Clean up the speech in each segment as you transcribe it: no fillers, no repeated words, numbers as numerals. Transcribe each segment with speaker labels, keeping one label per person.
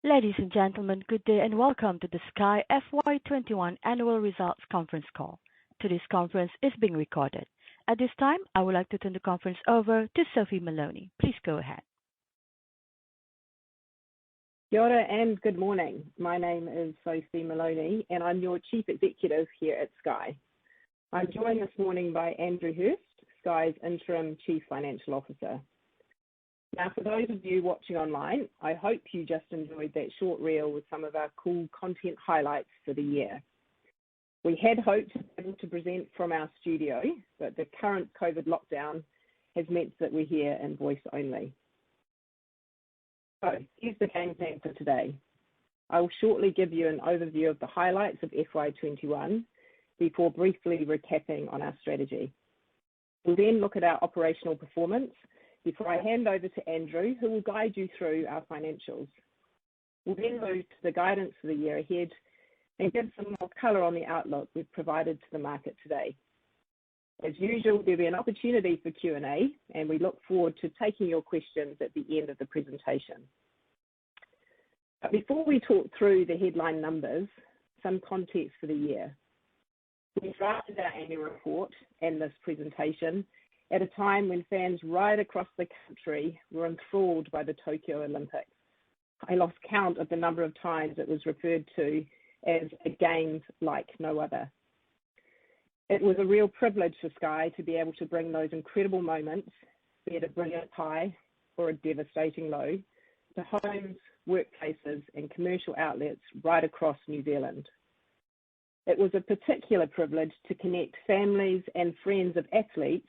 Speaker 1: Ladies and gentlemen, good day and welcome to the Sky FY21 Annual Results Conference Call. Today's conference is being recorded. At this time, I would like to turn the conference over to Sophie Maloney. Please go ahead.
Speaker 2: Kia ora and good morning. My name is Sophie Maloney and I'm your Chief Executive here at Sky. I'm joined this morning by Andrew Hurst, Sky's Interim Chief Financial Officer. Now, for those of you watching online, I hope you just enjoyed that short reel with some of our cool content highlights for the year. We had hoped to be able to present from our studio, but the current COVID lockdown has meant that we're here in voice only. So, here's the game plan for today. I will shortly give you an overview of the highlights of FY21 before briefly recapping on our strategy. We'll then look at our operational performance before I hand over to Andrew, who will guide you through our financials. We'll then move to the guidance for the year ahead and give some more colour on the outlook we've provided to the market today. As usual, there'll be an opportunity for Q&A, and we look forward to taking your questions at the end of the presentation. But before we talk through the headline numbers, some context for the year. We drafted our annual report and this presentation at a time when fans right across the country were enthralled by the Tokyo Olympics. I lost count of the number of times it was referred to as a games like no other. It was a real privilege for Sky to be able to bring those incredible moments, be it a brilliant high or a devastating low, to homes, workplaces and commercial outlets right across New Zealand. It was a particular privilege to connect families and friends of athletes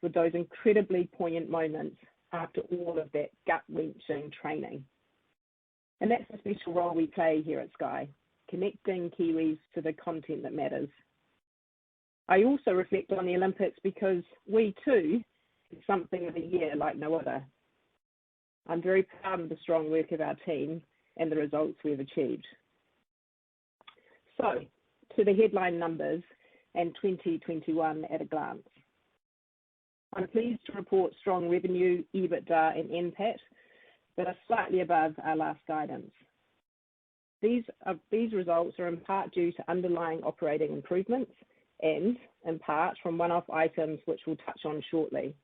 Speaker 2: with those incredibly poignant moments after all of that gut-wrenching training. And that's the special role we play here at Sky, connecting Kiwis to the content that matters. I also reflect on the Olympics because we too did something of the year like no other. I'm very proud of the strong work of our team and the results we've achieved. So, to the headline numbers and 2021 at a glance. I'm pleased to report strong revenue, EBITDA and NPAT that are slightly above our last guidance. These results are in part due to underlying operating improvements and, in part, from one-off items which we'll touch on shortly.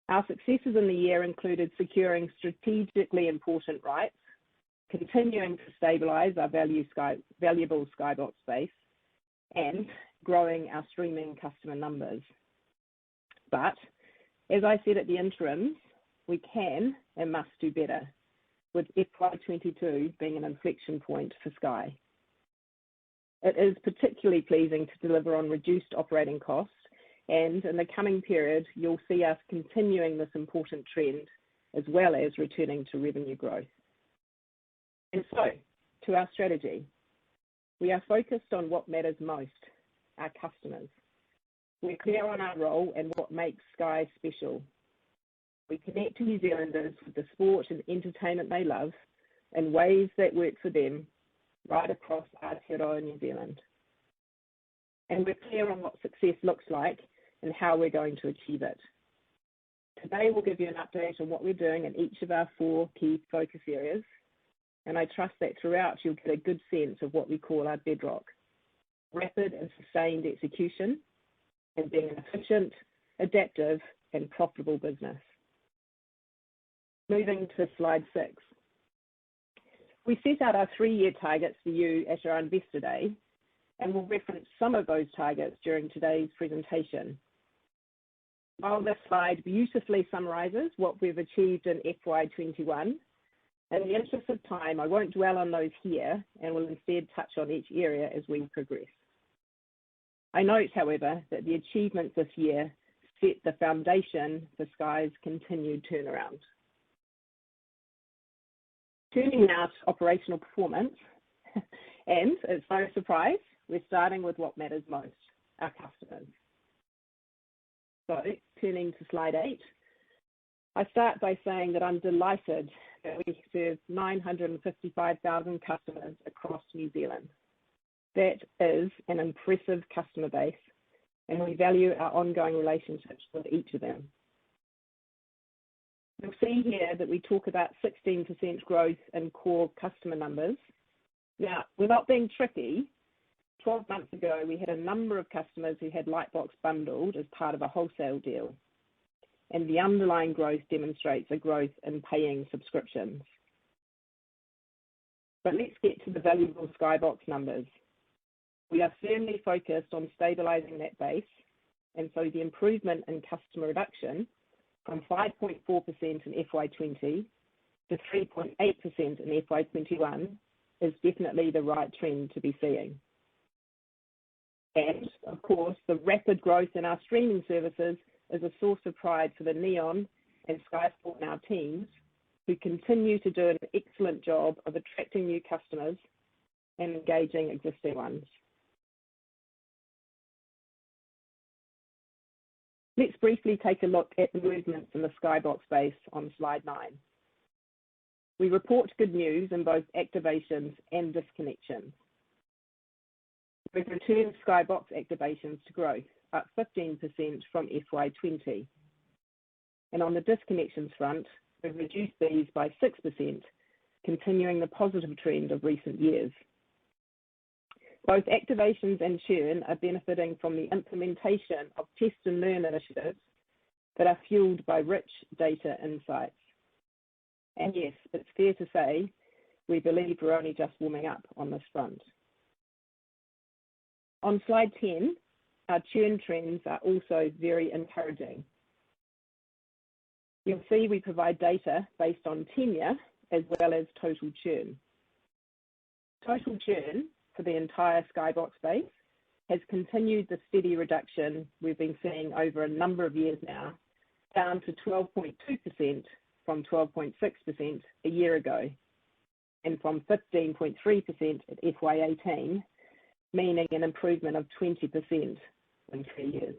Speaker 2: Our successes in the year included securing strategically important rights, continuing to stabilise our valuable Skybox space, and growing our streaming customer numbers. But, as I said at the interims, we can and must do better, with FY22 being an inflection point for Sky. It is particularly pleasing to deliver on reduced operating costs, and in the coming period, you'll see us continuing this important trend, as well as returning to revenue growth. And so, to our strategy. We are focused on what matters most, our customers. We're clear on our role and what makes Sky special. We connect to New Zealanders with the sport and entertainment they love in ways that work for them right across Aotearoa New Zealand. And we're clear on what success looks like and how we're going to achieve it. Today we'll give you an update on what we're doing in each of our 4 key focus areas, and I trust that throughout you'll get a good sense of what we call our bedrock: rapid and sustained execution, and being an efficient, adaptive and profitable business. Moving to slide 6. We set out our 3-year targets for you at our Investor Day, and we'll reference some of those targets during today's presentation. While this slide beautifully summarises what we've achieved in FY21, in the interest of time I won't dwell on those here and will instead touch on each area as we progress. I note, however, that the achievements this year set the foundation for Sky's continued turnaround. Turning now to operational performance, and it's no surprise, we're starting with what matters most, our customers. So, turning to slide 8, I start by saying that I'm delighted that we serve 955,000 customers across New Zealand. That is an impressive customer base, and we value our ongoing relationships with each of them. You'll see here that we talk about 16% growth in core customer numbers. Now, we're not being tricky. 12 months ago, we had a number of customers who had Lightbox bundled as part of a wholesale deal, and the underlying growth demonstrates a growth in paying subscriptions. But let's get to the valuable Skybox numbers. We are firmly focused on stabilising that base, and so the improvement in customer reduction from 5.4% in FY20 to 3.8% in FY21 is definitely the right trend to be seeing. And, of course, the rapid growth in our streaming services is a source of pride for the Neon and Sky Sport Now teams, who continue to do an excellent job of attracting new customers and engaging existing ones. Let's briefly take a look at the movements in the Skybox base on slide 9. We report good news in both activations and disconnections. We've returned Skybox activations to growth, up 15% from FY20. And on the disconnections front, we've reduced these by 6%, continuing the positive trend of recent years. Both activations and churn are benefiting from the implementation of test and learn initiatives that are fueled by rich data insights. And yes, it's fair to say we believe we're only just warming up on this front. On slide 10, our churn trends are also very encouraging. You'll see we provide data based on tenure as well as total churn. Total churn for the entire Skybox base has continued the steady reduction we've been seeing over a number of years now, down to 12.2% from 12.6% a year ago, and from 15.3% at FY18, meaning an improvement of 20% in 3 years.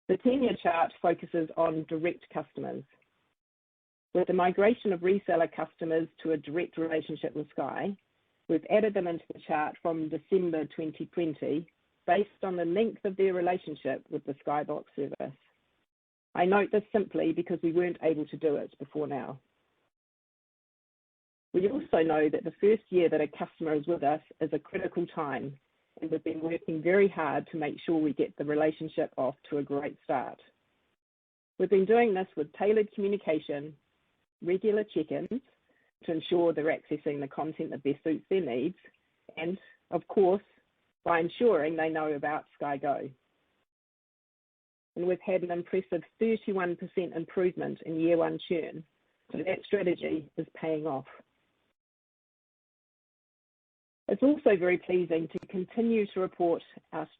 Speaker 2: The tenure chart focuses on direct customers. With the migration of reseller customers to a direct relationship with Sky, we've added them into the chart from December 2020 based on the length of their relationship with the Skybox service. I note this simply because we weren't able to do it before now. We also know that the first year that a customer is with us is a critical time, and we've been working very hard to make sure we get the relationship off to a great start. We've been doing this with tailored communication, regular check-ins to ensure they're accessing the content that best suits their needs, and, of course, by ensuring they know about Sky Go. And we've had an impressive 31% improvement in year one churn, so that strategy is paying off. It's also very pleasing to continue to report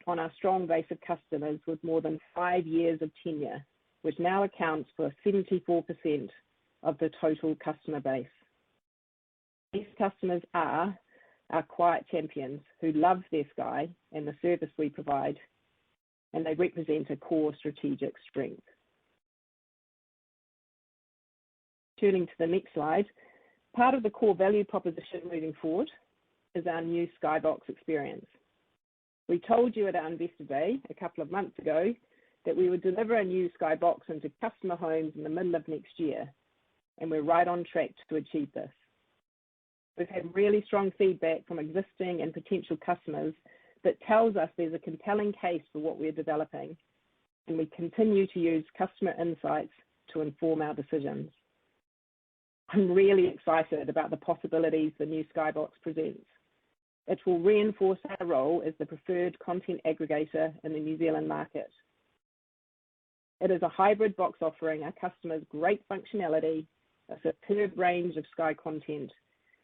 Speaker 2: on our strong base of customers with more than 5 years of tenure, which now accounts for 74% of the total customer base. These customers are our quiet champions who love their Sky and the service we provide, and they represent a core strategic strength. Turning to the next slide, part of the core value proposition moving forward is our new Skybox experience. We told you at our Investor Day a couple of months ago that we would deliver a new Skybox into customer homes in the middle of next year, and we're right on track to achieve this. We've had really strong feedback from existing and potential customers that tells us there's a compelling case for what we're developing, and we continue to use customer insights to inform our decisions. I'm really excited about the possibilities the new Skybox presents. It will reinforce our role as the preferred content aggregator in the New Zealand market. It is a hybrid box offering our customers great functionality, a superb range of Sky content,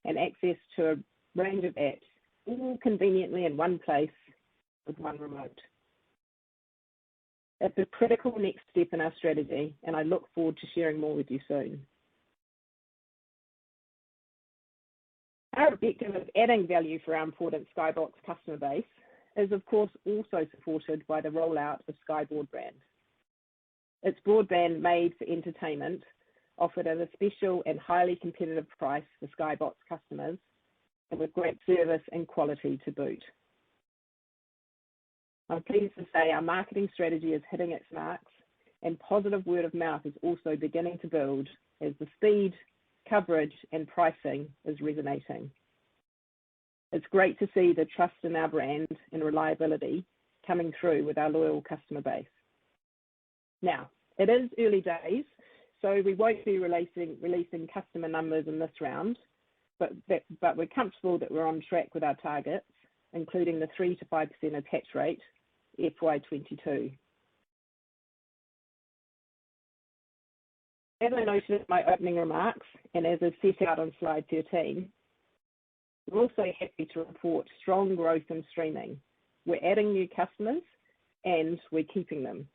Speaker 2: and access to a range of apps, all conveniently in one place with one remote. It's a critical next step in our strategy, and I look forward to sharing more with you soon. Our objective of adding value for our important Skybox customer base is, of course, also supported by the rollout of Sky Broadband. It's broadband made for entertainment, offered at a special and highly competitive price for Skybox customers, and with great service and quality to boot. I'm pleased to say our marketing strategy is hitting its marks, and positive word of mouth is also beginning to build as the speed, coverage, and pricing is resonating. It's great to see the trust in our brand and reliability coming through with our loyal customer base. Now, it is early days, so we won't be releasing customer numbers in this round, but we're comfortable that we're on track with our targets, including the 3 to 5% attach rate, FY22. As I noted in my opening remarks, and as is set out on slide 13, we're also happy to report strong growth in streaming. We're adding new customers and we're keeping them.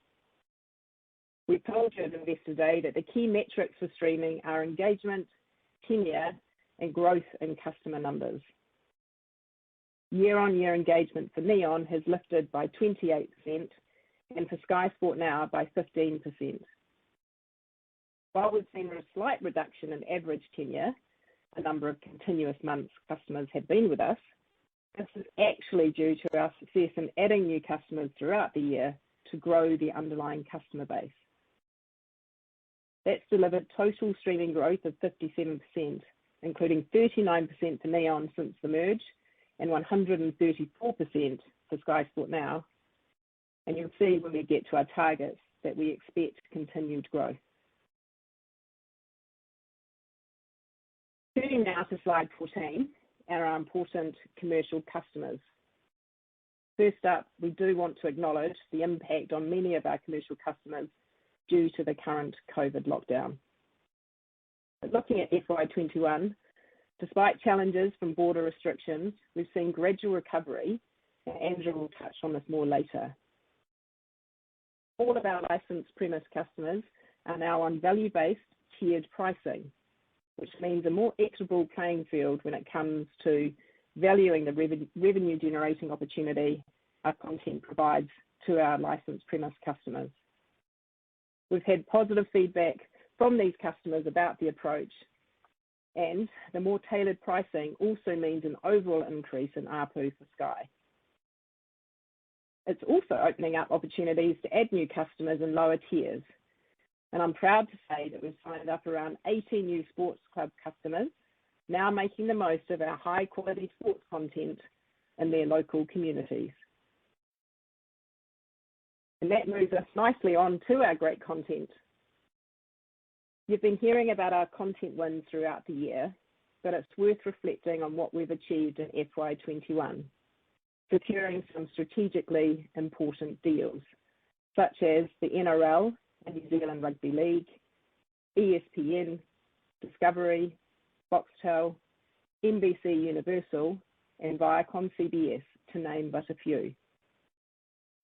Speaker 2: We told you at Investor Day that the key metrics for streaming are engagement, tenure, and growth in customer numbers. Year-on-year engagement for Neon has lifted by 28% and for Sky Sport Now by 15%. While we've seen a slight reduction in average tenure, a number of continuous months customers have been with us, this is actually due to our success in adding new customers throughout the year to grow the underlying customer base. That's delivered total streaming growth of 57%, including 39% for Neon since the merge and 134% for Sky Sport Now. And you'll see when we get to our targets that we expect continued growth. Turning now to slide 14, and our important commercial customers. First up, we do want to acknowledge the impact on many of our commercial customers due to the current COVID lockdown. But looking at FY21, despite challenges from border restrictions, we've seen gradual recovery, and Andrew will touch on this more later. All of our licensed premise customers are now on value-based tiered pricing, which means a more equitable playing field when it comes to valuing the revenue-generating opportunity our content provides to our licensed premise customers. We've had positive feedback from these customers about the approach, and the more tailored pricing also means an overall increase in ARPU for Sky. It's also opening up opportunities to add new customers in lower tiers. And I'm proud to say that we've signed up around 80 new sports club customers, now making the most of our high quality sports content in their local communities. And that moves us nicely on to our great content. You've been hearing about our content wins throughout the year, but it's worth reflecting on what we've achieved in FY21, securing some strategically important deals, such as the NRL and New Zealand Rugby League, ESPN, Discovery, Foxtel, NBC Universal, and Viacom CBS, to name but a few.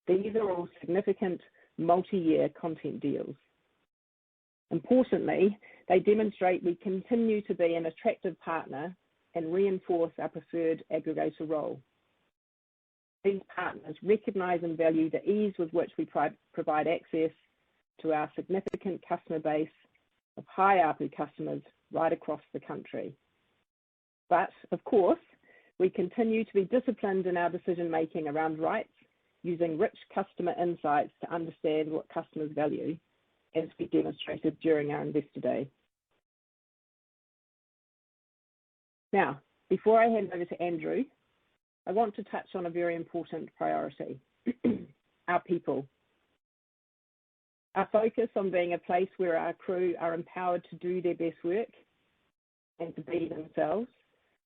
Speaker 2: These are all significant multi-year content deals. Importantly, they demonstrate we continue to be an attractive partner and reinforce our preferred aggregator role. These partners recognise and value the ease with which we provide access to our significant customer base of high ARPU customers right across the country. But, of course, we continue to be disciplined in our decision-making around rights, using rich customer insights to understand what customers value, as we demonstrated during our Investor Day. Now, before I hand over to Andrew, I want to touch on a very important priority, our people. Our focus on being a place where our crew are empowered to do their best work and to be themselves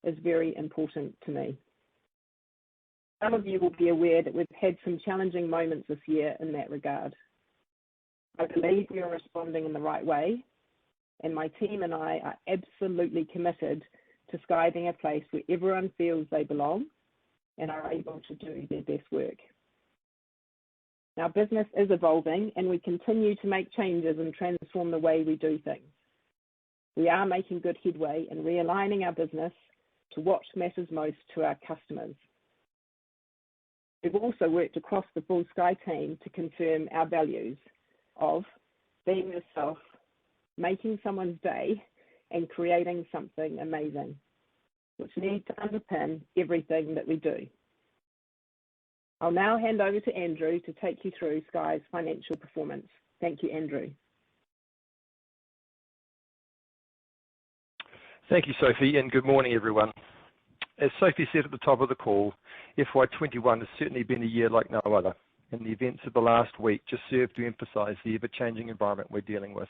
Speaker 2: is very important to me. Some of you will be aware that we've had some challenging moments this year in that regard. I believe we are responding in the right way, and my team and I are absolutely committed to Sky being a place where everyone feels they belong and are able to do their best work. Our business is evolving, and we continue to make changes and transform the way we do things. We are making good headway in realigning our business to what matters most to our customers. We've also worked across the full Sky team to confirm our values of being yourself, making someone's day, and creating something amazing, which need to underpin everything that we do. I'll now hand over to Andrew to take you through Sky's financial performance Thank you, Andrew.
Speaker 3: Thank you, Sophie, and good morning, everyone. As Sophie said at the top of the call, FY21 has certainly been a year like no other, and the events of the last week just serve to emphasise the ever-changing environment we're dealing with.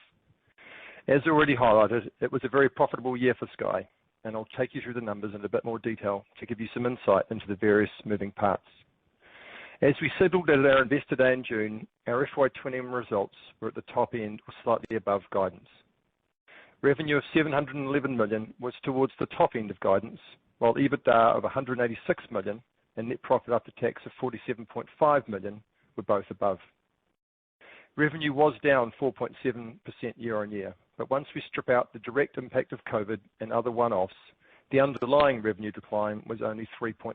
Speaker 3: As already highlighted, it was a very profitable year for Sky, and I'll take you through the numbers in a bit more detail to give you some insight into the various moving parts. As we signalled at our Investor Day in June, our FY21 results were at the top end or slightly above guidance. Revenue of $711 million was towards the top end of guidance, while EBITDA of $186 million and net profit after tax of $47.5 million were both above. Revenue was down 4.7% year on year, but once we strip out the direct impact of COVID and other one-offs, the underlying revenue decline was only 3.6%.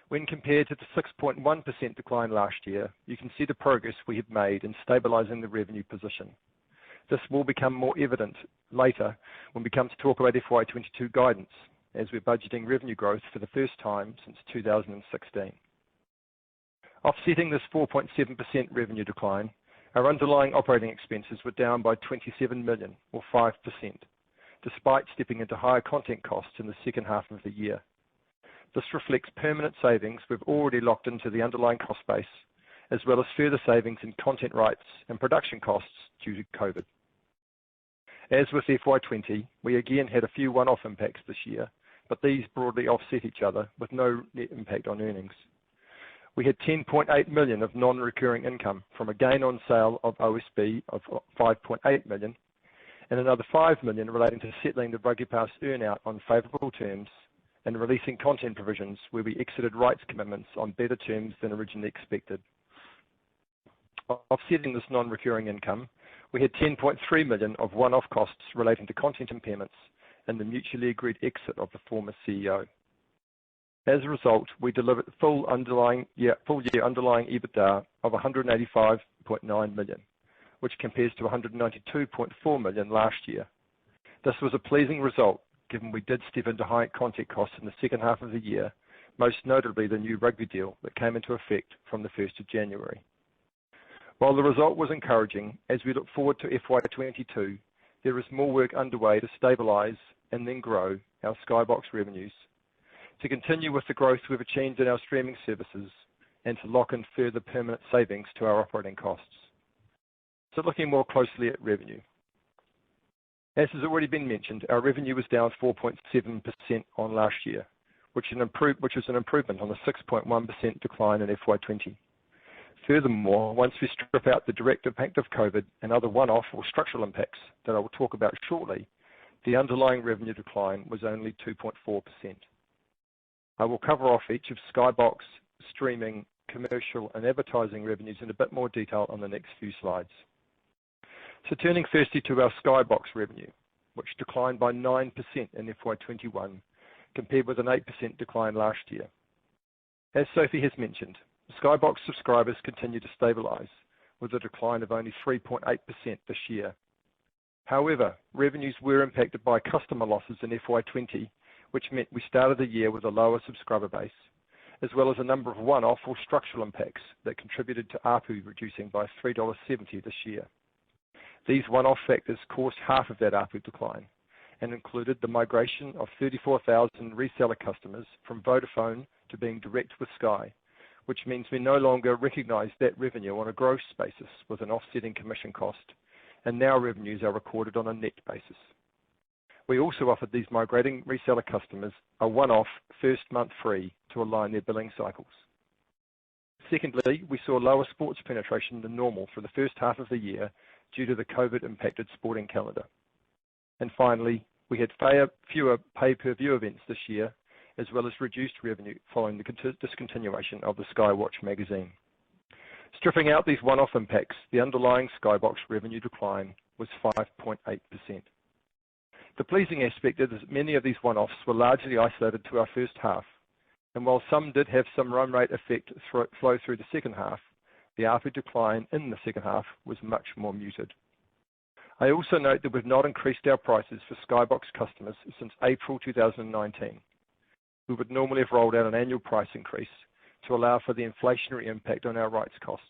Speaker 3: When compared to the 6.1% decline last year, you can see the progress we have made in stabilising the revenue position. This will become more evident later when we come to talk about FY22 guidance, as we're budgeting revenue growth for the first time since 2016. Offsetting this 4.7% revenue decline, our underlying operating expenses were down by $27 million, or 5%, despite stepping into higher content costs in the second half of the year. This reflects permanent savings we've already locked into the underlying cost base, as well as further savings in content rights and production costs due to COVID. As with FY20, we again had a few one-off impacts this year, but these broadly offset each other with no net impact on earnings. We had $10.8 million of non-recurring income from a gain on sale of OSB of $5.8 million, and another $5 million relating to settling the Rugby Pass earn-out on favourable terms and releasing content provisions where we exited rights commitments on better terms than originally expected. Offsetting this non-recurring income, we had $10.3 million of one-off costs relating to content impairments and the mutually agreed exit of the former CEO. As a result, we delivered full year underlying EBITDA of $185.9 million, which compares to $192.4 million last year. This was a pleasing result, given we did step into high content costs in the second half of the year, most notably the new rugby deal that came into effect from the 1st of January. While the result was encouraging, as we look forward to FY22, there is more work underway to stabilise and then grow our Skybox revenues, to continue with the growth we've achieved in our streaming services, and to lock in further permanent savings to our operating costs. So looking more closely at revenue. As has already been mentioned, our revenue was down 4.7% on last year, which is an improvement on the 6.1% decline in FY20. Furthermore, once we strip out the direct impact of COVID and other one-off or structural impacts that I will talk about shortly, the underlying revenue decline was only 2.4%. I will cover off each of Skybox, streaming, commercial and advertising revenues in a bit more detail on the next few slides. So turning firstly to our Skybox revenue, which declined by 9% in FY21, compared with an 8% decline last year. As Sophie has mentioned, Skybox subscribers continue to stabilise, with a decline of only 3.8% this year. However, revenues were impacted by customer losses in FY20, which meant we started the year with a lower subscriber base, as well as a number of one-off or structural impacts that contributed to ARPU reducing by $3.70 this year. These one-off factors caused half of that ARPU decline and included the migration of 34,000 reseller customers from Vodafone to being direct with Sky, which means we no longer recognise that revenue on a gross basis with an offsetting commission cost, and now revenues are recorded on a net basis. We also offered these migrating reseller customers a one-off first month free to align their billing cycles. Secondly, we saw lower sports penetration than normal for the first half of the year due to the COVID-impacted sporting calendar. And finally, we had fewer pay-per-view events this year, as well as reduced revenue following the discontinuation of the Sky Watch magazine. Stripping out these one-off impacts, the underlying Skybox revenue decline was 5.8%. The pleasing aspect is that many of these one-offs were largely isolated to our first half, and while some did have some run rate effect flow through the second half, the ARPU decline in the second half was much more muted. I also note that we've not increased our prices for Skybox customers since April 2019. We would normally have rolled out an annual price increase to allow for the inflationary impact on our rights costs,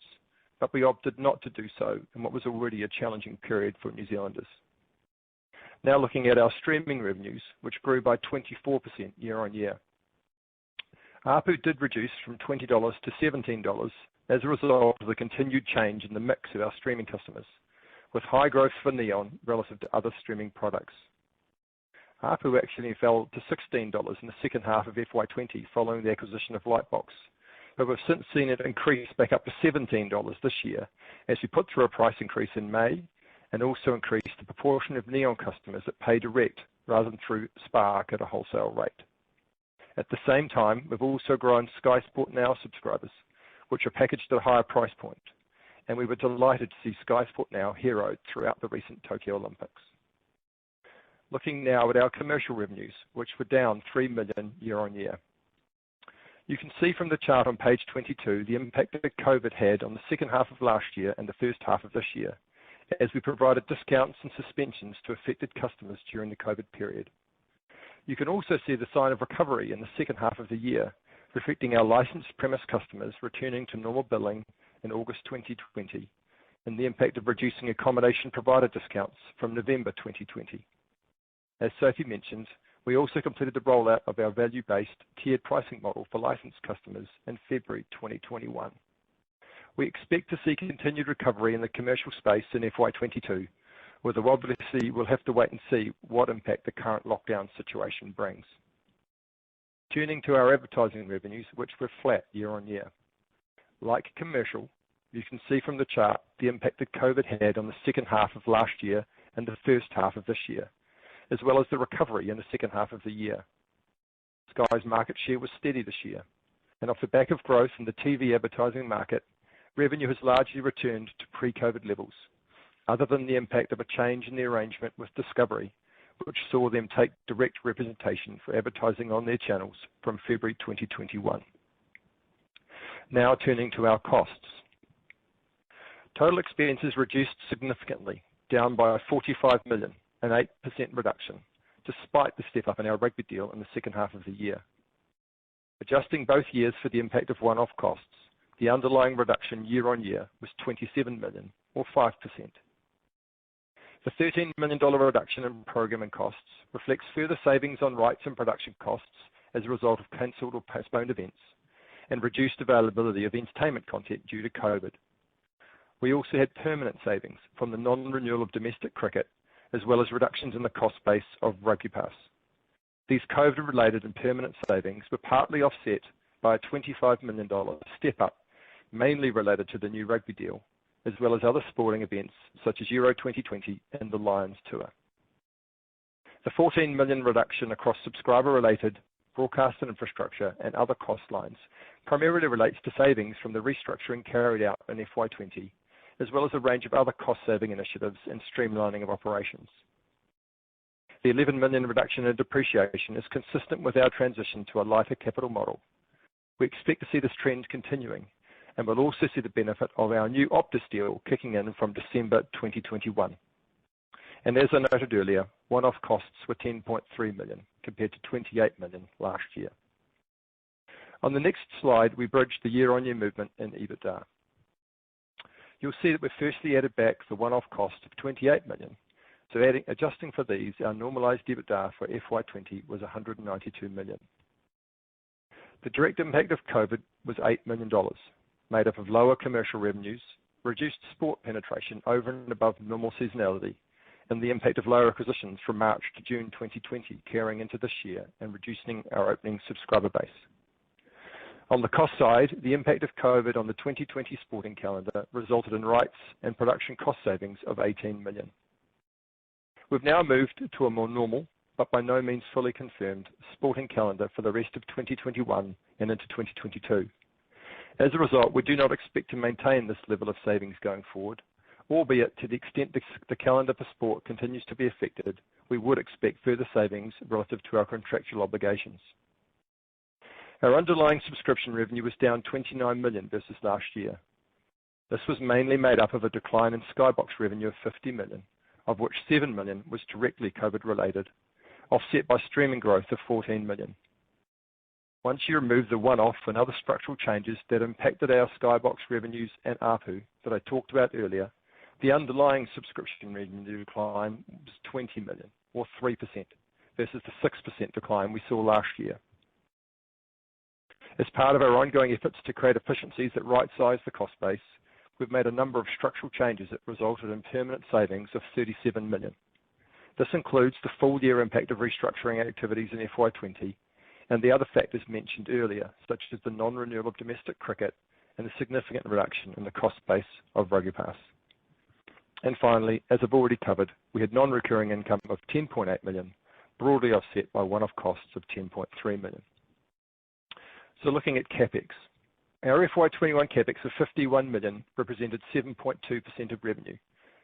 Speaker 3: but we opted not to do so in what was already a challenging period for New Zealanders. Now looking at our streaming revenues, which grew by 24% year on year. ARPU did reduce from $20 to $17 as a result of the continued change in the mix of our streaming customers, with high growth for Neon relative to other streaming products. ARPU actually fell to $16 in the second half of FY20 following the acquisition of Lightbox, but we've since seen it increase back up to $17 this year as we put through a price increase in May and also increased the proportion of Neon customers that pay direct rather than through Spark at a wholesale rate. At the same time, we've also grown Sky Sport Now subscribers, which are packaged at a higher price point, and we were delighted to see Sky Sport Now heroed throughout the recent Tokyo Olympics. Looking now at our commercial revenues, which were down $3 million year on year. You can see from the chart on page 22 the impact that COVID had on the second half of last year and the first half of this year, as we provided discounts and suspensions to affected customers during the COVID period. You can also see the sign of recovery in the second half of the year, reflecting our licensed premise customers returning to normal billing in August 2020, and the impact of reducing accommodation provider discounts from November 2020. As Sophie mentioned, we also completed the rollout of our value-based tiered pricing model for licensed customers in February 2021. We expect to see continued recovery in the commercial space in FY22, although obviously we'll have to wait and see what impact the current lockdown situation brings. Turning to our advertising revenues, which were flat year on year. Like commercial, you can see from the chart the impact that COVID had on the second half of last year and the first half of this year, as well as the recovery in the second half of the year. Sky's market share was steady this year, and off the back of growth in the TV advertising market, revenue has largely returned to pre-COVID levels, other than the impact of a change in the arrangement with Discovery, which saw them take direct representation for advertising on their channels from February 2021. Now turning to our costs. Total expenses reduced significantly, down by $45 million, an 8% reduction, despite the step up in our rugby deal in the second half of the year. Adjusting both years for the impact of one-off costs, the underlying reduction year on year was $27 million, or 5%. The $13 million reduction in programming costs reflects further savings on rights and production costs as a result of cancelled or postponed events, and reduced availability of entertainment content due to COVID. We also had permanent savings from the non-renewal of domestic cricket, as well as reductions in the cost base of Rugby Pass. These COVID-related and permanent savings were partly offset by a $25 million step up, mainly related to the new rugby deal, as well as other sporting events such as Euro 2020 and the Lions Tour. The $14 million reduction across subscriber-related, broadcast and infrastructure and other cost lines primarily relates to savings from the restructuring carried out in FY20, as well as a range of other cost-saving initiatives and streamlining of operations. The $11 million reduction in depreciation is consistent with our transition to a lighter capital model. We expect to see this trend continuing, and we'll also see the benefit of our new Optus deal kicking in from December 2021. And as I noted earlier, one-off costs were $10.3 million compared to $28 million last year. On the next slide, we bridge the year-on-year movement in EBITDA. You'll see that we firstly added back the one-off cost of $28 million. So adjusting for these, our normalised EBITDA for FY20 was $192 million. The direct impact of COVID was $8 million, made up of lower commercial revenues, reduced sport penetration over and above normal seasonality, and the impact of lower acquisitions from March to June 2020 carrying into this year and reducing our opening subscriber base. On the cost side, the impact of COVID on the 2020 sporting calendar resulted in rights and production cost savings of $18 million. We've now moved to a more normal, but by no means fully confirmed, sporting calendar for the rest of 2021 and into 2022. As a result, we do not expect to maintain this level of savings going forward, albeit to the extent the calendar for sport continues to be affected, we would expect further savings relative to our contractual obligations. Our underlying subscription revenue was down $29 million versus last year. This was mainly made up of a decline in Skybox revenue of $50 million, of which $7 million was directly COVID related, offset by streaming growth of $14 million. Once you remove the one-off and other structural changes that impacted our Skybox revenues and ARPU that I talked about earlier, the underlying subscription revenue decline was 20 million, or 3%, versus the 6% decline we saw last year. As part of our ongoing efforts to create efficiencies that right-size the cost base, we've made a number of structural changes that resulted in permanent savings of 37 million. This includes the full year impact of restructuring activities in FY20 and the other factors mentioned earlier, such as the non-renewal of domestic cricket and the significant reduction in the cost base of Rugby Pass. And finally, as I've already covered, we had non-recurring income of 10.8 million, broadly offset by one-off costs of 10.3 million. So looking at CapEx, our FY21 CapEx of 51 million represented 7.2% of revenue,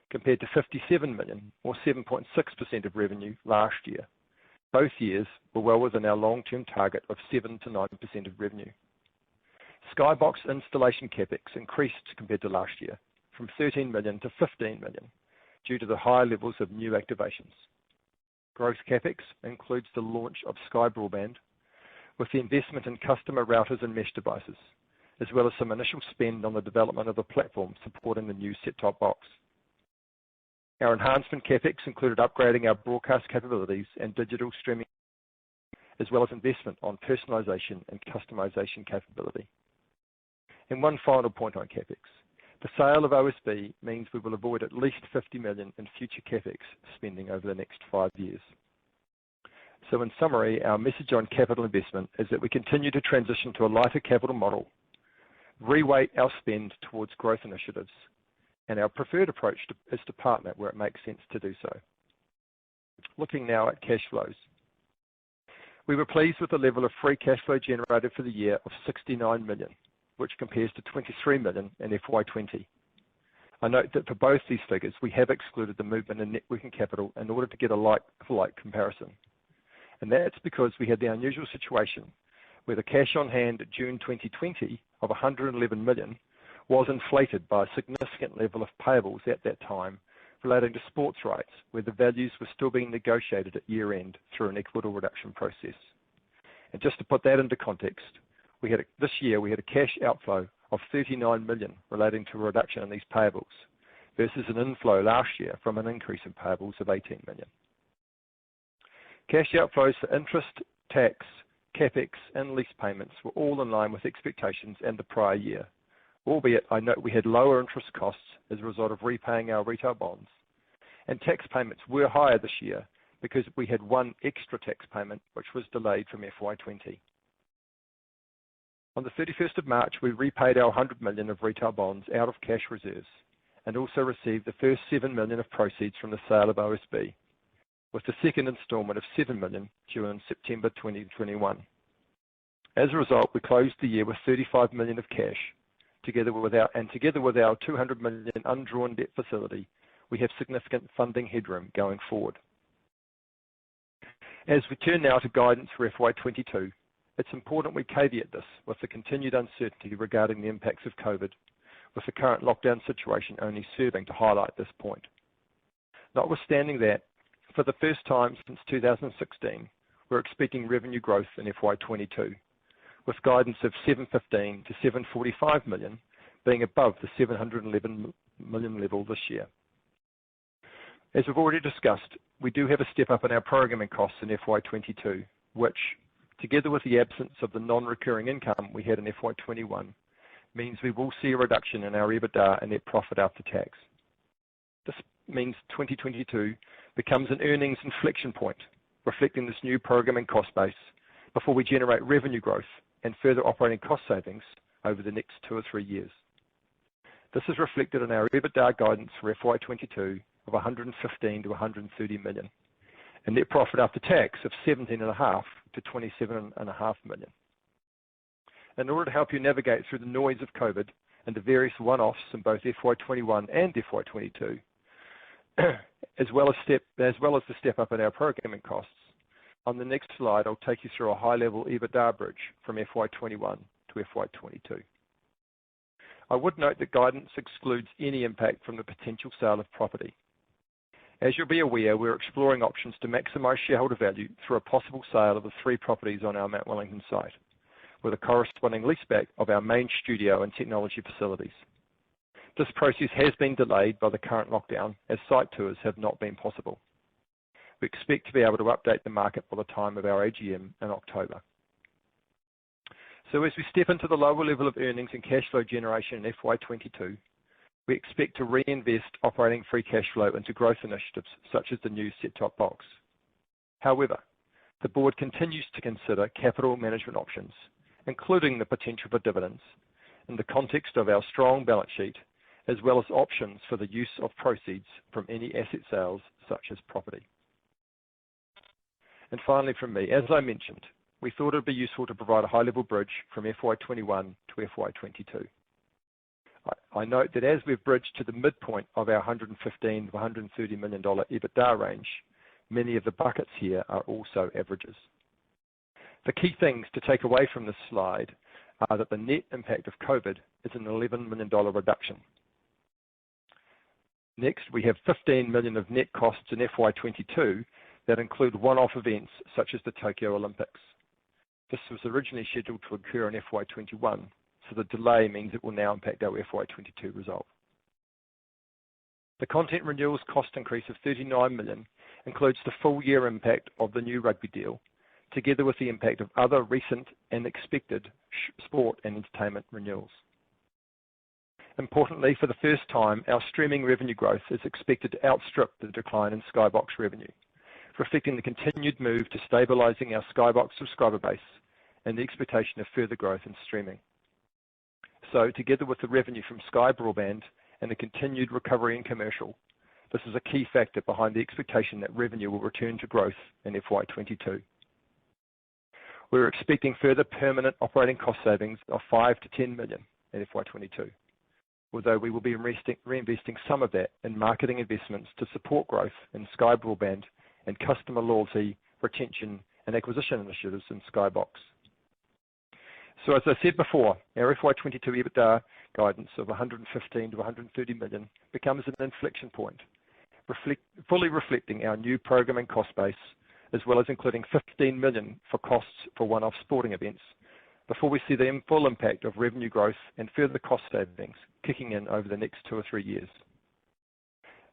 Speaker 3: compared to 57 million, or 7.6% of revenue last year. Both years were well within our long-term target of 7 to 9% of revenue. Skybox installation CapEx increased compared to last year, from 13 million to 15 million, due to the high levels of new activations. Growth CapEx includes the launch of Sky Broadband, with the investment in customer routers and mesh devices, as well as some initial spend on the development of the platform supporting the new set-top box. Our enhancement CapEx included upgrading our broadcast capabilities and digital streaming, as well as investment on personalisation and customisation capability. And one final point on CapEx. The sale of OSB means we will avoid at least 50 million in future CapEx spending over the next 5 years. So in summary, our message on capital investment is that we continue to transition to a lighter capital model, reweight our spend towards growth initiatives, and our preferred approach is to partner where it makes sense to do so. Looking now at cash flows. We were pleased with the level of free cash flow generated for the year of 69 million, which compares to 23 million in FY20. I note that for both these figures, we have excluded the movement in net working capital in order to get a like-for-like comparison. And that's because we had the unusual situation where the cash on hand at June 2020 of 111 million was inflated by a significant level of payables at that time relating to sports rights, where the values were still being negotiated at year end through an equitable reduction process. And just to put that into context, this year we had a cash outflow of 39 million relating to a reduction in these payables, versus an inflow last year from an increase in payables of 18 million. Cash outflows for interest, tax, CapEx and lease payments were all in line with expectations and the prior year, albeit I note we had lower interest costs as a result of repaying our retail bonds, and tax payments were higher this year because we had one extra tax payment which was delayed from FY20. On the 31st of March, we repaid our 100 million of retail bonds out of cash reserves and also received the first 7 million of proceeds from the sale of OSB, with the second instalment of 7 million due in September 2021. As a result, we closed the year with 35 million of cash, together with our 200 million undrawn debt facility. We have significant funding headroom going forward. As we turn now to guidance for FY22, it's important we caveat this with the continued uncertainty regarding the impacts of COVID, with the current lockdown situation only serving to highlight this point. Notwithstanding that, for the first time since 2016, we're expecting revenue growth in FY22, with guidance of 715 to 745 million being above the 711 million level this year. As we've already discussed, we do have a step up in our programming costs in FY22, which, together with the absence of the non-recurring income we had in FY21, means we will see a reduction in our EBITDA and net profit after tax. This means 2022 becomes an earnings inflection point, reflecting this new programming cost base, before we generate revenue growth and further operating cost savings over the next 2 or 3 years. This is reflected in our EBITDA guidance for FY22 of 115 to 130 million, and net profit after tax of 17.5 to 27.5 million. In order to help you navigate through the noise of COVID and the various one-offs in both FY21 and FY22, as well as the step up in our programming costs, on the next slide I'll take you through a high-level EBITDA bridge from FY21 to FY22. I would note that guidance excludes any impact from the potential sale of property. As you'll be aware, we're exploring options to maximise shareholder value through a possible sale of the 3 properties on our Mount Wellington site, with a corresponding leaseback of our main studio and technology facilities. This process has been delayed by the current lockdown as site tours have not been possible. We expect to be able to update the market by the time of our AGM in October. So as we step into the lower level of earnings and cash flow generation in FY22, we expect to reinvest operating free cash flow into growth initiatives such as the new set-top box. However, the board continues to consider capital management options, including the potential for dividends, in the context of our strong balance sheet, as well as options for the use of proceeds from any asset sales such as property. And finally from me, as I mentioned, we thought it would be useful to provide a high-level bridge from FY21 to FY22. I note that as we've bridged to the midpoint of our $115 to $130 million EBITDA range, many of the buckets here are also averages. The key things to take away from this slide are that the net impact of COVID is an $11 million reduction. Next, we have $15 million of net costs in FY22 that include one-off events such as the Tokyo Olympics. This was originally scheduled to occur in FY21, so the delay means it will now impact our FY22 result. The content renewals cost increase of $39 million includes the full year impact of the new rugby deal, together with the impact of other recent and expected sport and entertainment renewals. Importantly, for the first time, our streaming revenue growth is expected to outstrip the decline in Skybox revenue, reflecting the continued move to stabilising our Skybox subscriber base and the expectation of further growth in streaming. So, together with the revenue from Sky Broadband and the continued recovery in commercial, this is a key factor behind the expectation that revenue will return to growth in FY22. We're expecting further permanent operating cost savings of $5 to $10 million in FY22, although we will be reinvesting some of that in marketing investments to support growth in Sky Broadband and customer loyalty, retention and acquisition initiatives in Skybox. So as I said before, our FY22 EBITDA guidance of $115 to $130 million becomes an inflection point, fully reflecting our new programming cost base, as well as including $15 million for costs for one-off sporting events, before we see the full impact of revenue growth and further cost savings kicking in over the next 2 or 3 years.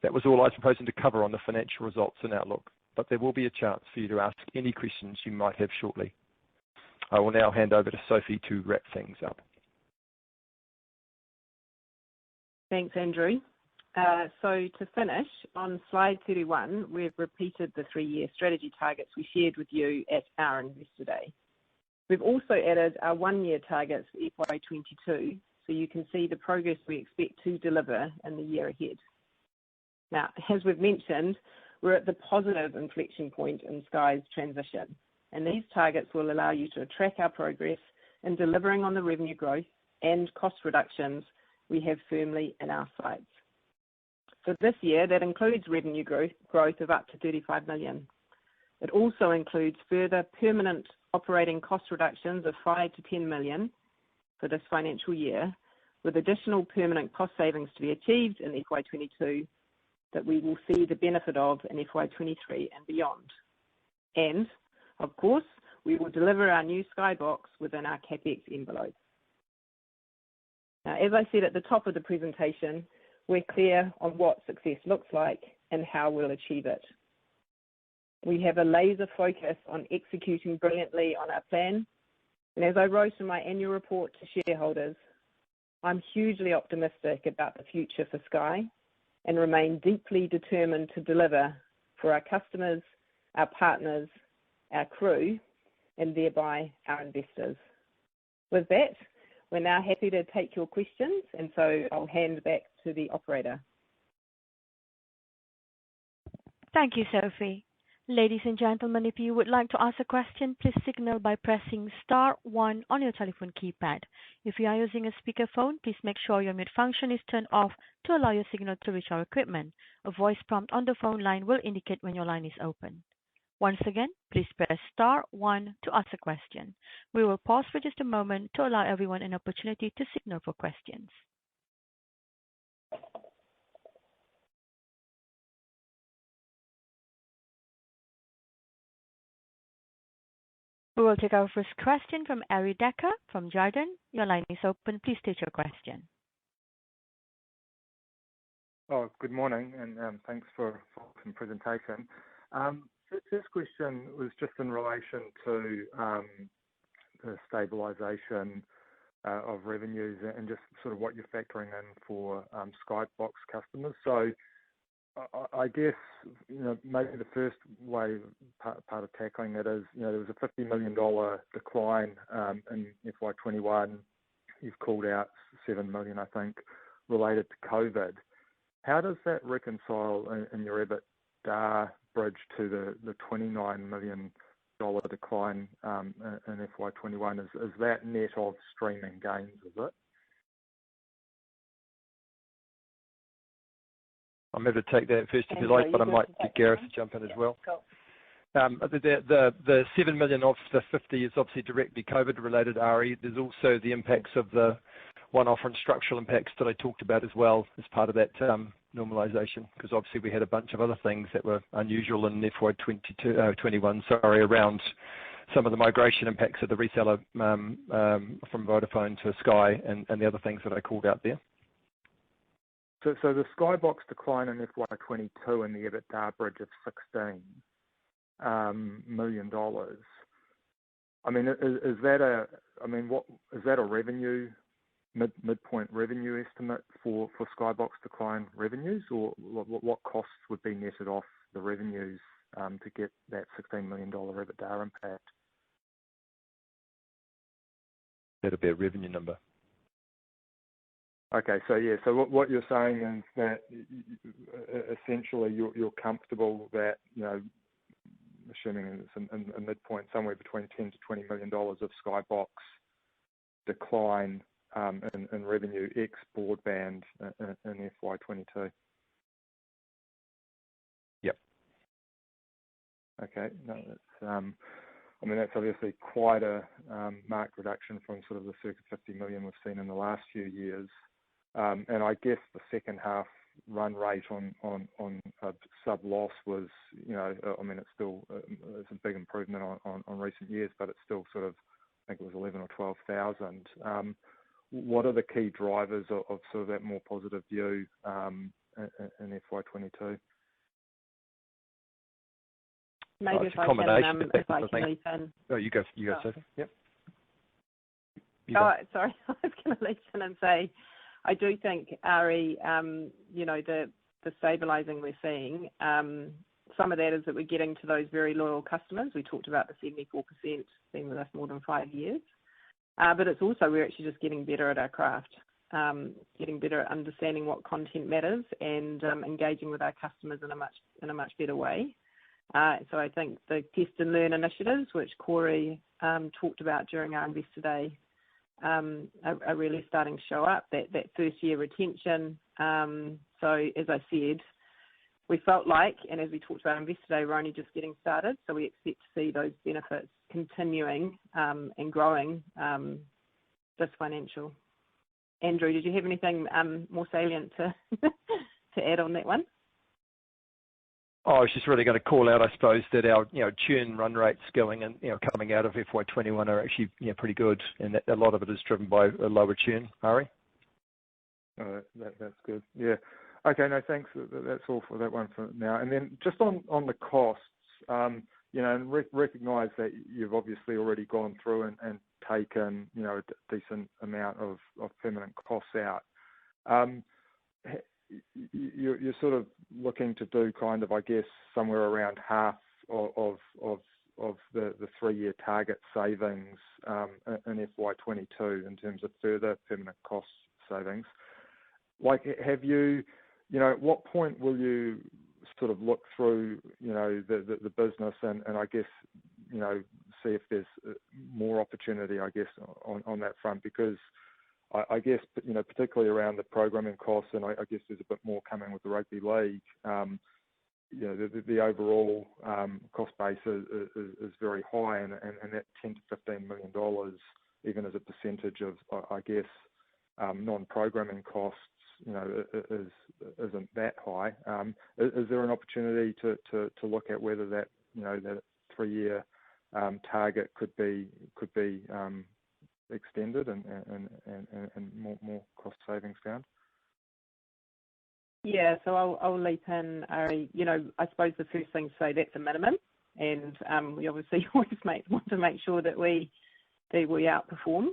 Speaker 3: That was all I was proposing to cover on the financial results and outlook, but there will be a chance for you to ask any questions you might have shortly. I will now hand over to Sophie to wrap things up.
Speaker 2: Thanks, Andrew. So to finish, on slide 31, we've repeated the 3-year strategy targets we shared with you at our Investor Day. We've also added our 1-year targets for FY22, so you can see the progress we expect to deliver in the year ahead. Now, as we've mentioned, we're at the positive inflection point in Sky's transition, and these targets will allow you to track our progress in delivering on the revenue growth and cost reductions we have firmly in our sights. For this year, that includes revenue growth of up to $35 million. It also includes further permanent operating cost reductions of $5 to $10 million for this financial year, with additional permanent cost savings to be achieved in FY22 that we will see the benefit of in FY23 and beyond. And, of course, we will deliver our new Skybox within our CapEx envelope. Now, as I said at the top of the presentation, we're clear on what success looks like and how we'll achieve it. We have a laser focus on executing brilliantly on our plan, and as I wrote in my annual report to shareholders, I'm hugely optimistic about the future for Sky and remain deeply determined to deliver for our customers, our partners, our crew, and thereby our investors. With that, we're now happy to take your questions, and so I'll hand back to the operator.
Speaker 1: Thank you, Sophie. Ladies and gentlemen, if you would like to ask a question, please signal by pressing *1 on your telephone keypad. If you are using a speakerphone, please make sure your mute function is turned off to allow your signal to reach our equipment. A voice prompt on the phone line will indicate when your line is open. Once again, please press *1 to ask a question. We will pause for just a moment to allow everyone an opportunity to signal for questions. We will take our first question from Ari Decker from Jarden. Your line is open. Please state your question.
Speaker 4: Oh, good morning, and thanks for some presentation. First question was just in relation to the stabilisation of revenues and just sort of what you're factoring in for Skybox customers. So I guess, maybe the first way, part of tackling it is, there was a $50 million decline in FY21. You've called out 7 million, I think, related to COVID. How does that reconcile in your EBITDA bridge to the $29 million decline in FY21? Is that net of streaming gains, is it?
Speaker 3: I'm going to take that first if you like, but I might get Gareth to jump in as well.
Speaker 2: Cool.
Speaker 3: The 7 million of the 50 is obviously directly COVID related, Ari. There's also the impacts of the one-off and structural impacts that I talked about as well as part of that normalisation, because obviously we had a bunch of other things that were unusual in FY21, around some of the migration impacts of the reseller from Vodafone to Sky and the other things that I called out there.
Speaker 4: So the Skybox decline in FY22 and the EBITDA bridge of $16 million. I mean, is that a revenue midpoint revenue estimate for Skybox decline revenues, or what costs would be netted off the revenues to get that $16 million EBITDA impact?
Speaker 3: That'll be a revenue number.
Speaker 4: Okay, so what you're saying is that essentially you're comfortable that, assuming it's a midpoint somewhere between $10 to $20 million of Skybox decline in revenue ex broadband in FY22.
Speaker 3: Yep.
Speaker 4: Okay, no, that's obviously quite a marked reduction from sort of the circa 50 million we've seen in the last few years. And I guess the second half run rate on sub loss was, it's still it's a big improvement on recent years, but it's still sort of, I think it was 11 or 12,000. What are the key drivers of sort of that more positive view in FY22?
Speaker 2: Maybe
Speaker 3: it's a combination
Speaker 2: if I can leap in.
Speaker 3: Oh, you go, Sophie. Yep.
Speaker 2: Sorry, I was going to leap in and say, I do think, Ari, the stabilising we're seeing, some of that is that we're getting to those very loyal customers. We talked about the 74% being with us more than 5 years. But it's also we're actually just getting better at our craft, getting better at understanding what content matters and engaging with our customers in a much better way. So I think the test and learn initiatives, which Corey talked about during our Investor Day, are really starting to show up. That first year retention. So as I said, we felt like, and as we talked about Investor Day, we're only just getting started. So we expect to see those benefits continuing and growing this financial. Andrew, did you have anything more salient to add on that one?
Speaker 3: Oh, I was just really going to call out, I suppose, that our churn run rates going and coming out of FY21 are actually pretty good, and that a lot of it is driven by a lower churn. Ari?
Speaker 4: That's good. Yeah. Okay. No, thanks. That's all for that one for now. And then just on the costs, and recognise that you've obviously already gone through and taken a decent amount of permanent costs out. You're sort of looking to do kind of, I guess, somewhere around half of the 3-year target savings in FY22 in terms of further permanent cost savings. Like, have you, at what point will you sort of look through, the business and I guess, see if there's more opportunity, I guess, on that front? Because I guess, particularly around the programming costs, and I guess there's a bit more coming with the rugby league. The overall cost base is very high, and that $10 to $15 million, even as a percentage of, I guess, non-programming costs, isn't that high. Is there an opportunity to look at whether that, that 3-year target could be extended and more cost savings found?
Speaker 2: Yeah, so I'll leap in, Ari. I suppose the first thing to say, that's a minimum, and we obviously always want to make sure that we outperform.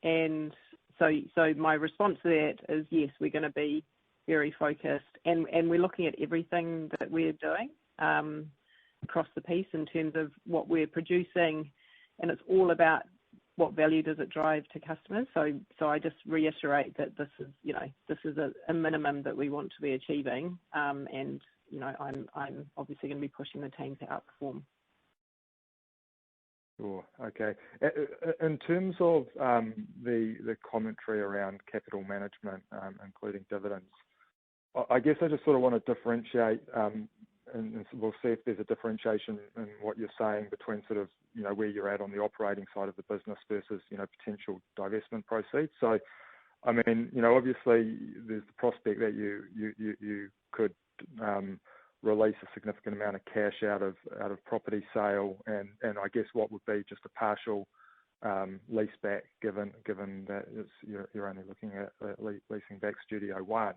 Speaker 2: And so my response to that is yes, we're going to be very focused, and we're looking at everything that we're doing across the piece in terms of what we're producing, and it's all about what value does it drive to customers. So I just reiterate that this is a minimum that we want to be achieving, and I'm obviously going to be pushing the team to outperform.
Speaker 4: Sure. Okay. In terms of the commentary around capital management, including dividends, I guess I just sort of want to differentiate, and we'll see if there's a differentiation in what you're saying between sort of where you're at on the operating side of the business versus potential divestment proceeds. So, I mean, obviously there's the prospect that you could release a significant amount of cash out of property sale, and I guess what would be just a partial lease back, given that you're only looking at leasing back Studio One.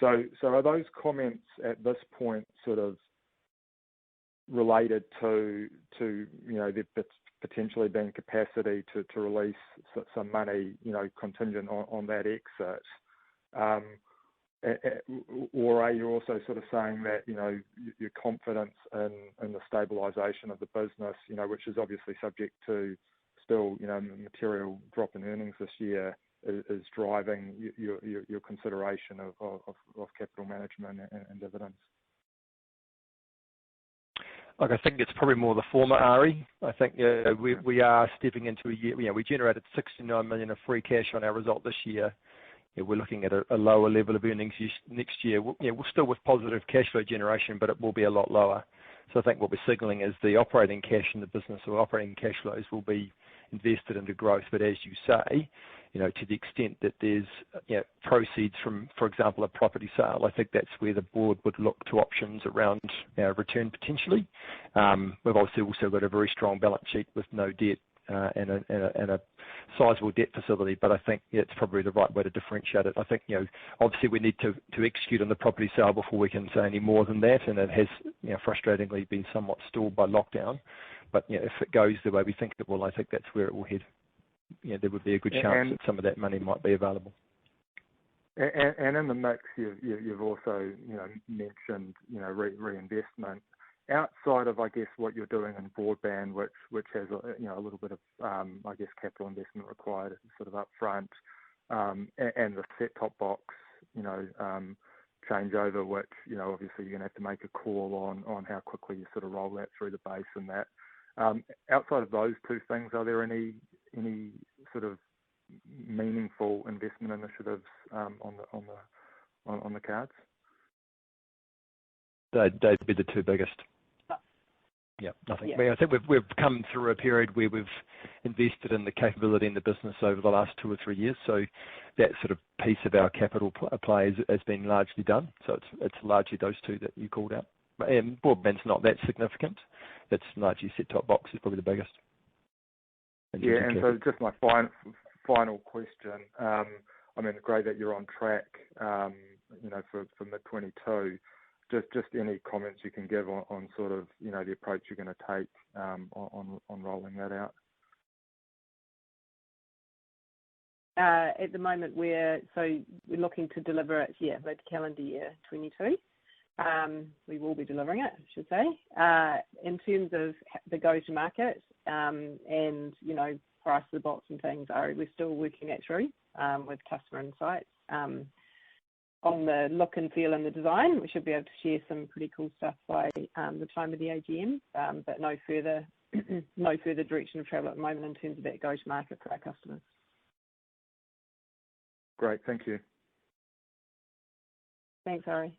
Speaker 4: So are those comments at this point sort of related to there potentially being capacity to release some money, contingent on that exit? Or are you also sort of saying that your confidence in the stabilisation of the business, which is obviously subject to still material drop in earnings this year, is driving your consideration of capital management and dividends?
Speaker 3: Look, I think it's probably more the former, Ari. I think we are stepping into a year. We generated 69 million of free cash on our result this year. We're looking at a lower level of earnings next year. We're still with positive cash flow generation, but it will be a lot lower. So I think what we're signalling is the operating cash in the business, or operating cash flows, will be invested into growth. But as you say, to the extent that there's proceeds from, for example, a property sale, I think that's where the board would look to options around return potentially. We've obviously also got a very strong balance sheet with no debt and a sizable debt facility, but I think it's probably the right way to differentiate it. I think obviously we need to execute on the property sale before we can say any more than that, and it has frustratingly been somewhat stalled by lockdown. But if it goes the way we think it will, I think that's where it will head. There would be a good chance that some of that money might be available.
Speaker 4: And in the mix, you've also mentioned reinvestment outside of, I guess, what you're doing in broadband, which has a little bit of I guess capital investment required sort of up front, and the set-top box changeover, which obviously you're going to have to make a call on how quickly you sort of roll that through the base and that. Outside of those two things, are there any sort of meaningful investment initiatives on the cards?
Speaker 3: They'd be the two biggest. Yeah, nothing. Yeah. I think we've come through a period where we've invested in the capability in the business over the last 2 or 3 years. So that sort of piece of our capital play has been largely done. So it's largely those two that you called out. And broadband's not that significant. It's largely set-top box is probably the biggest.
Speaker 4: Yeah, and so just my final question. I mean, great that you're on track, for mid-22. Just any comments you can give on sort of, the approach you're going to take on rolling that out?
Speaker 2: At the moment, we're looking to deliver it, mid-calendar year 22. We will be delivering it, I should say. In terms of the go-to-market and, price of the box and things, we're still working that through with customer insights. On the look and feel and the design, we should be able to share some pretty cool stuff by the time of the AGM, but no further direction of travel at the moment in terms of that go-to-market for our customers.
Speaker 4: Great, thank you.
Speaker 2: Thanks, Ari.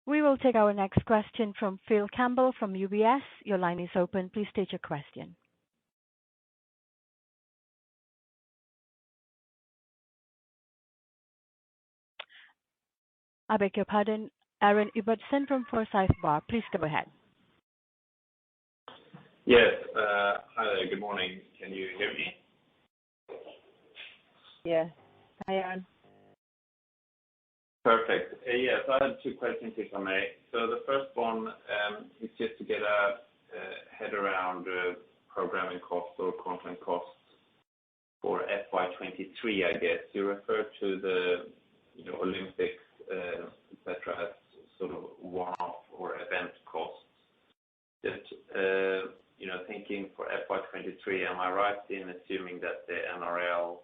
Speaker 1: We will take our next question from Phil Campbell from UBS. Your line is open. Please state your question. I beg your pardon, Aaron Ibbotson from Forsyth Barr. Please go ahead.
Speaker 5: Yes. Hi there. Good morning. Can you hear me?
Speaker 2: Yeah. Hi, Aaron.
Speaker 5: Perfect. Yes, I have two questions, if I may. So the first one is just to get a head around programming costs or content costs for FY23, I guess. You referred to the Olympics, etc., as sort of one-off or event costs. Just thinking for FY23, am I right in assuming that the NRL,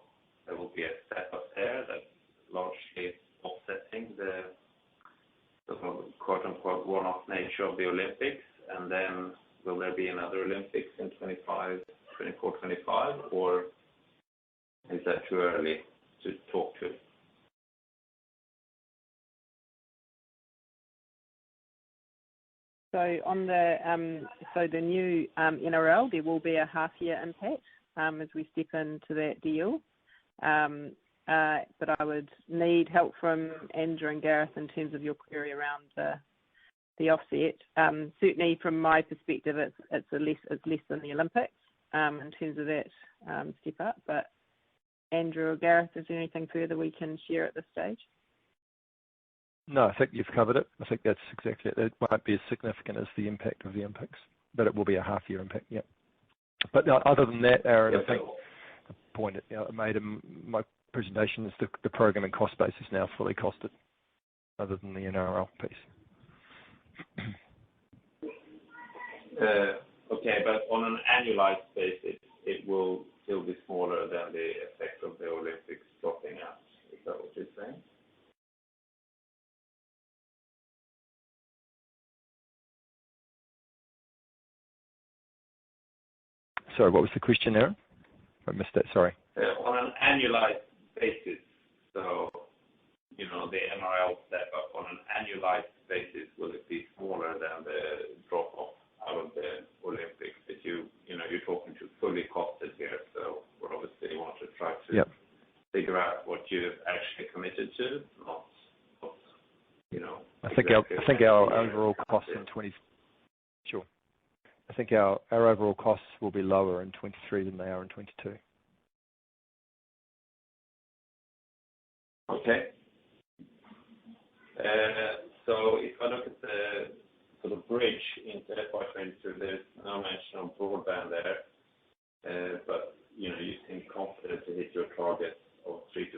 Speaker 5: there will be a step-up there that's largely offsetting the sort of quote-unquote one-off nature of the Olympics, and then will there be another Olympics in 24, 25, or is that too early to talk to?
Speaker 2: So on the new NRL, there will be a half-year impact as we step into that deal. But I would need help from Andrew and Gareth in terms of your query around the offset. Certainly, from my perspective, it's less than the Olympics in terms of that step up. But Andrew or Gareth, is there anything further we can share at this stage?
Speaker 3: No, I think you've covered it. I think that's exactly it. It won't be as significant as the impact of the Olympics, but it will be a half-year impact, yeah. But other than that, Aaron, I think the point I made in my presentation is the programming cost base is now fully costed, other than the NRL piece.
Speaker 5: Okay, but on an annualized basis, it will still be smaller than the effect of the Olympics dropping out. Is that what you're saying?
Speaker 3: Sorry, what was the question, Aaron? I missed that, sorry.
Speaker 5: On an annualized basis, so, the NRL step up on an annualized basis, will it be smaller than the drop off out of the Olympics? That you're talking to fully costed here, so we obviously want to try to figure out what you've actually committed to, not
Speaker 3: I think our overall costs in Sure. I think our overall costs will be lower in 23 than they are in 22.
Speaker 5: Okay. So if I look at the sort of bridge into FY22, there's no mention of broadband there, but you seem confident to hit your target of 3 to 5%,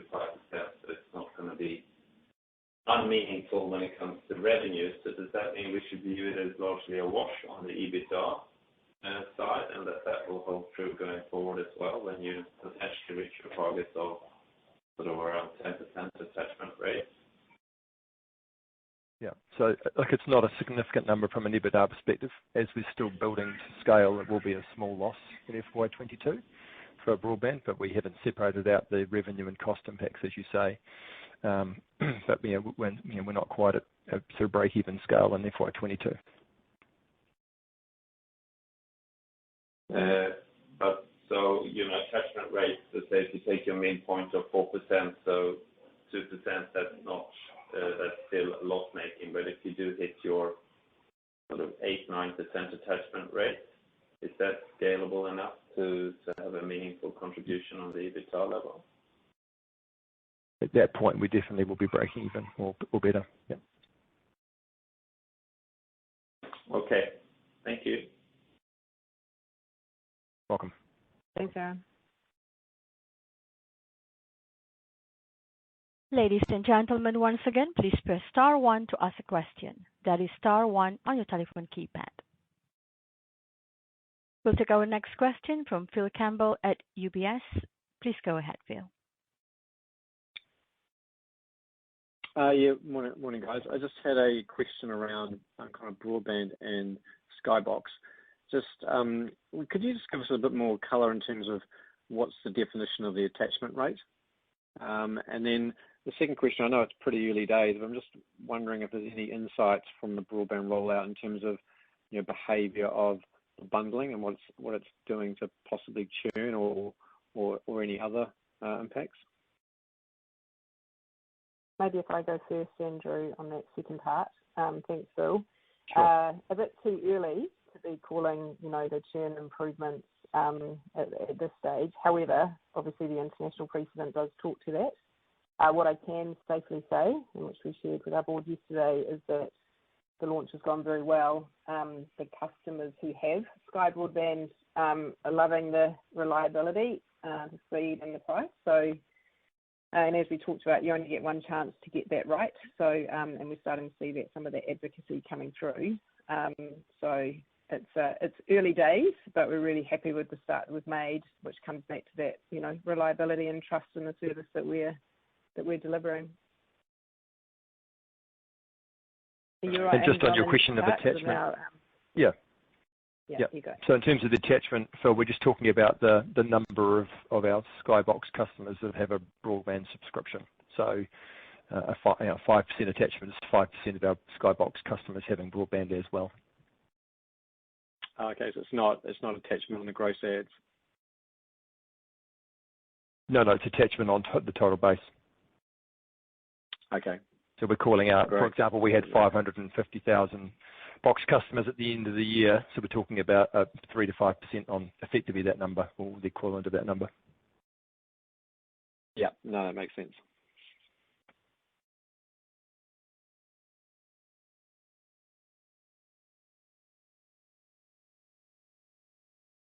Speaker 5: so it's not going to be unmeaningful when it comes to revenues. So does that mean we should view it as largely a wash on the EBITDA side, and that will hold true going forward as well when you potentially reach your target of sort of around 10% attachment rate?
Speaker 3: Yeah, so it's not a significant number from an EBITDA perspective. As we're still building to scale, it will be a small loss in FY22 for broadband, but we haven't separated out the revenue and cost impacts, as you say. But we're not quite at sort of break-even scale in FY22.
Speaker 5: But so, attachment rates, let's say if you take your main point of 4%, so 2%, that's still loss-making. But if you do hit your sort of 8-9% attachment rate, is that scalable enough to have a meaningful contribution on the EBITDA level?
Speaker 3: At that point, we definitely will be breaking even or better. Yeah.
Speaker 5: Okay. Thank you.
Speaker 3: Welcome.
Speaker 2: Thanks, Aaron.
Speaker 1: Ladies and gentlemen, once again, please press star 1 to ask a question. That is star 1 on your telephone keypad. We'll take our next question from Phil Campbell at UBS. Please go ahead, Phil.
Speaker 6: Morning, guys. I just had a question around kind of broadband and Skybox. Just could you just give us a bit more colour in terms of what's the definition of the attachment rate? And then the second question, I know it's pretty early days, but I'm just wondering if there's any insights from the broadband rollout in terms of behaviour of the bundling and what it's doing to possibly churn or any other impacts.
Speaker 2: Maybe if I go first, Andrew, on that second part. Thanks, Phil.
Speaker 3: Sure.
Speaker 2: A bit too early to be calling, the churn improvements at this stage. However, obviously the international precedent does talk to that. What I can safely say, and which we shared with our board yesterday, is that the launch has gone very well. The customers who have Sky Broadband are loving the reliability, the speed and the price. So, and as we talked about, you only get one chance to get that right. So, and we're starting to see that some of that advocacy coming through. So it's early days, but we're really happy with the start that we've made, which comes back to that, reliability and trust in the service that we're delivering.
Speaker 3: And just on your question of attachment. Yeah.
Speaker 2: Yeah, you go.
Speaker 3: So in terms of the attachment, Phil, we're just talking about the number of our Skybox customers that have a broadband subscription. So a 5% attachment is 5% of our Skybox customers having broadband as well.
Speaker 6: Okay, so it's not attachment on the gross adds.
Speaker 3: No, it's attachment on the total base.
Speaker 6: Okay.
Speaker 3: So we're calling out,
Speaker 6: Great.
Speaker 3: for example, we had 550,000 box customers at the end of the year. So we're talking about 3 to 5% on effectively that number, or the equivalent of that number.
Speaker 6: Yeah, no, that makes sense.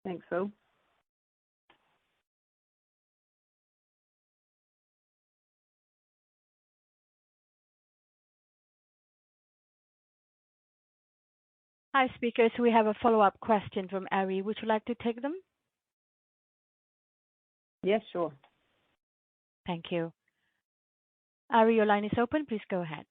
Speaker 2: Thanks, Phil.
Speaker 1: Hi, speakers. We have a follow-up question from Ari. Would you like to take them?
Speaker 2: Yes, sure.
Speaker 1: Thank you. Ari, your line is open. Please go ahead.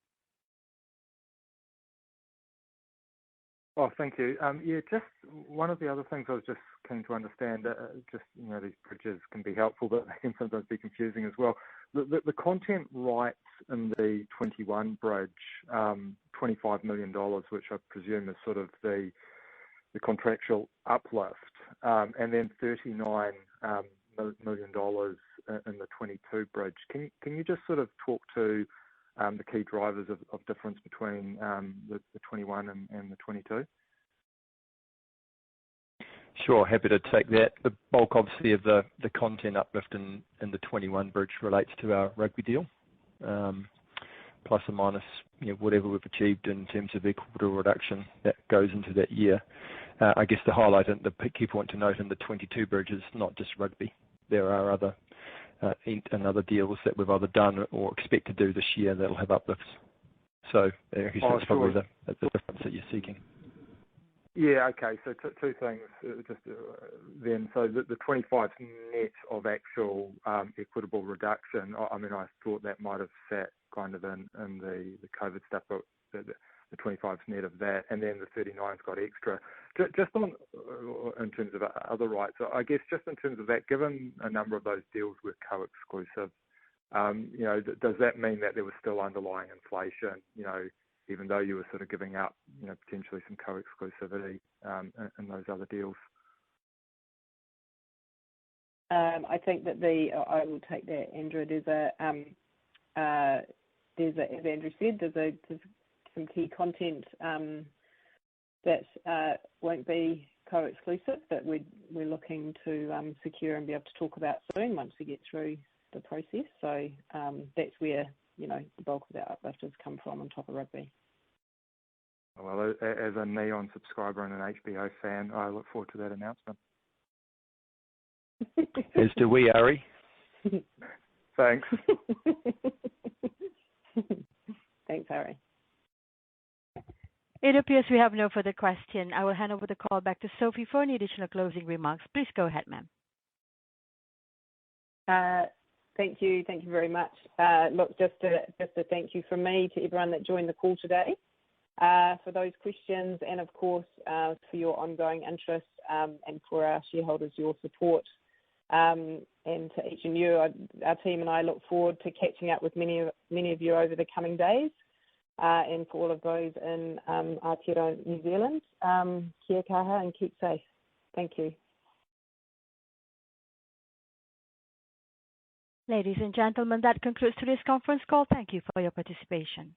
Speaker 4: Oh, thank you. Yeah, just one of the other things I was just keen to understand, these bridges can be helpful, but they can sometimes be confusing as well. The content rights in the 21 bridge, $25 million, which I presume is sort of the contractual uplift, and then $39 million in the 22 bridge. Can you just sort of talk to the key drivers of difference between the 21 and the 22?
Speaker 3: Sure, happy to take that. The bulk, obviously, of the content uplift in the 21 bridge relates to our rugby deal, plus or minus whatever we've achieved in terms of equitable reduction that goes into that year. I guess the highlight and the key point to note in the 22 bridge is not just rugby. There are other deals that we've either done or expect to do this year that'll have uplifts. So I guess that's probably the difference that you're seeking.
Speaker 4: Yeah, okay. So two things then. So the 25 net of actual equitable reduction, I mean, I thought that might have sat kind of in the COVID stuff, but the 25 net of that, and then the 39's got extra. Just on, in terms of other rights, I guess just in terms of that, given a number of those deals were co-exclusive, does that mean that there was still underlying inflation, even though you were sort of giving up, potentially some co-exclusivity in those other deals?
Speaker 2: I think that I will take that, Andrew. As Andrew said, there's some key content that won't be co-exclusive that we're looking to secure and be able to talk about soon once we get through the process. So that's where the bulk of our uplift has come from on top of rugby.
Speaker 4: Well, as a Neon subscriber and an HBO fan, I look forward to that announcement.
Speaker 3: As do we, Ari.
Speaker 4: Thanks.
Speaker 2: Thanks, Ari.
Speaker 1: It appears we have no further question. I will hand over the call back to Sophie for any additional closing remarks. Please go ahead, ma'am.
Speaker 2: Thank you. Thank you very much. Look, just a thank you from me to everyone that joined the call today for those questions, and of course for your ongoing interest, and for our shareholders, your support. And to each of you, our team and I look forward to catching up with many of you over the coming days. And for all of those in Aotearoa, New Zealand, kia kaha and keep safe. Thank you.
Speaker 1: Ladies and gentlemen, that concludes today's conference call. Thank you for your participation.